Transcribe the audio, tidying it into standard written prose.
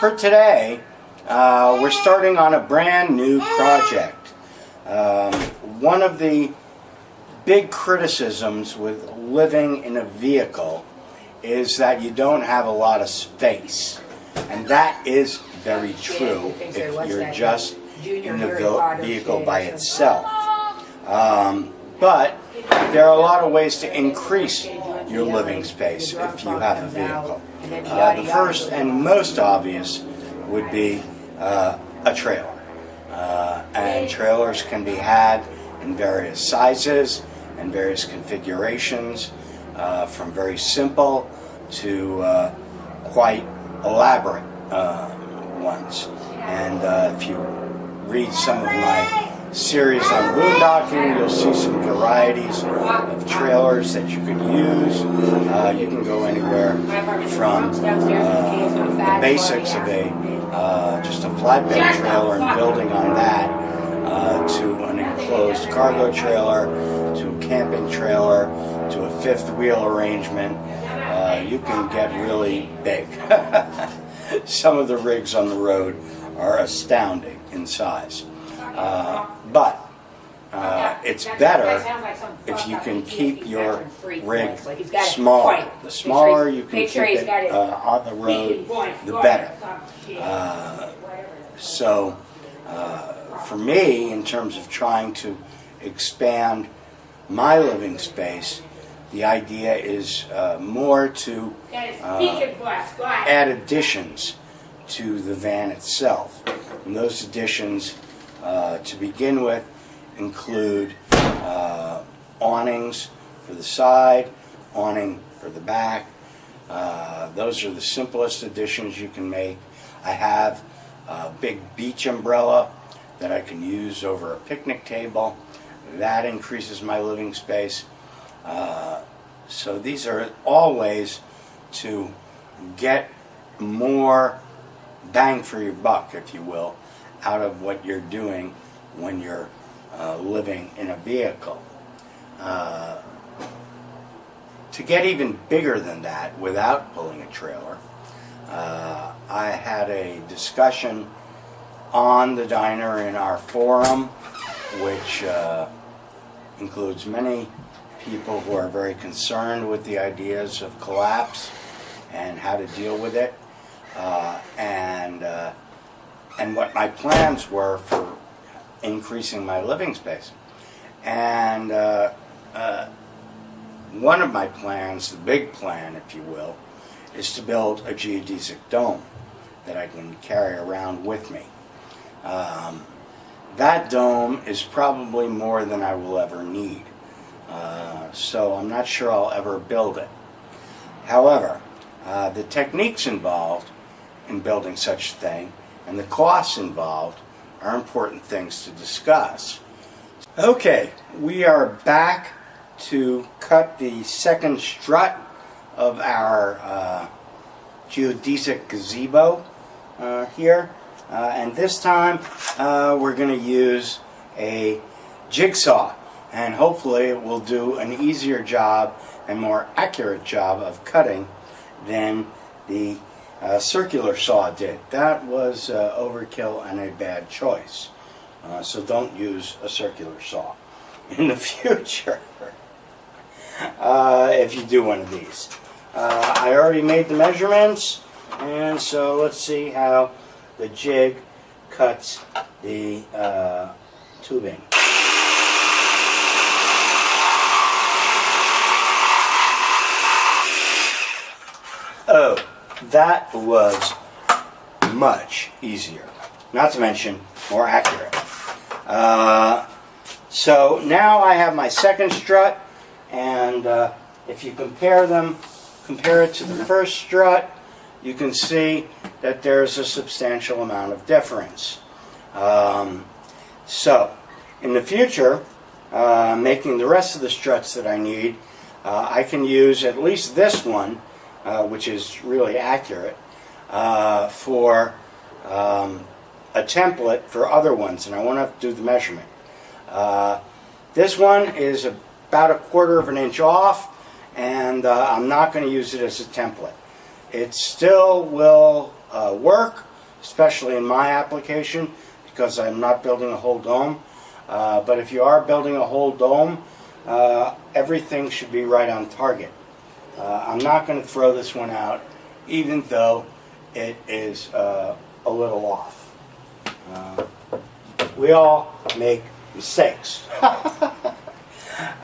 For today, we're starting on a brand new project. One of the big criticisms with living in a vehicle is that you don't have a lot of space. And that is very true if you're just in the vehicle by itself. But there are a lot of ways to increase your living space if you have a vehicle. The first and most obvious would be a trailer. And trailers can be had in various sizes and various configurations, from very simple to quite elaborate ones. And if you read some of my series on boondocking, you'll see some varieties of trailers that you could use. You can go anywhere from the basics of just a flatbed trailer and building on that to an enclosed cargo trailer, to a camping trailer, to a fifth wheel arrangement. You can get really big. Some of the rigs on the road are astounding in size. But it's better if you can keep your rig smaller. The smaller you can keep it on the road, the better. So for me, in terms of trying to expand my living space, the idea is more to add additions to the van itself. And those additions, to begin with, include awnings for the side, awning for the back. Those are the simplest additions you can make. I have a big beach umbrella that I can use over a picnic table. That increases my living space. So these are all ways to get more bang for your buck, if you will, out of what you're doing when you're living in a vehicle. To get even bigger than that without pulling a trailer, I had a discussion on the diner in our forum, which includes many people who are very concerned with the ideas of collapse and how to deal with it, and what my plans were for increasing my living space. And one of my plans, the big plan, if you will, is to build a geodesic dome that I can carry around with me. That dome is probably more than I will ever need. So I'm not sure I'll ever build it. However, the techniques involved in building such a thing and the costs involved are important things to discuss. Okay, we are back to cut the second strut of our geodesic gazebo here. And this time we're going to use a jigsaw, and hopefully it will do an easier job and more accurate job of cutting than the circular saw did. That was overkill and a bad choice. So don't use a circular saw in the future if you do one of these. I already made the measurements, and so let's see how the jig cuts the tubing. Oh, that was much easier. Not to mention more accurate. So now I have my second strut, and if you compare it to the first strut, you can see that there's a substantial amount of difference. So in the future, making the rest of the struts that I need, I can use at least this one, which is really accurate, for a template for other ones, and I won't have to do the measurement. This one is about 1/4 of an inch off, and I'm not going to use it as a template. It still will work, especially in my application, because I'm not building a whole dome. But if you are building a whole dome, everything should be right on target. I'm not going to throw this one out, even though it is a little off. We all make mistakes.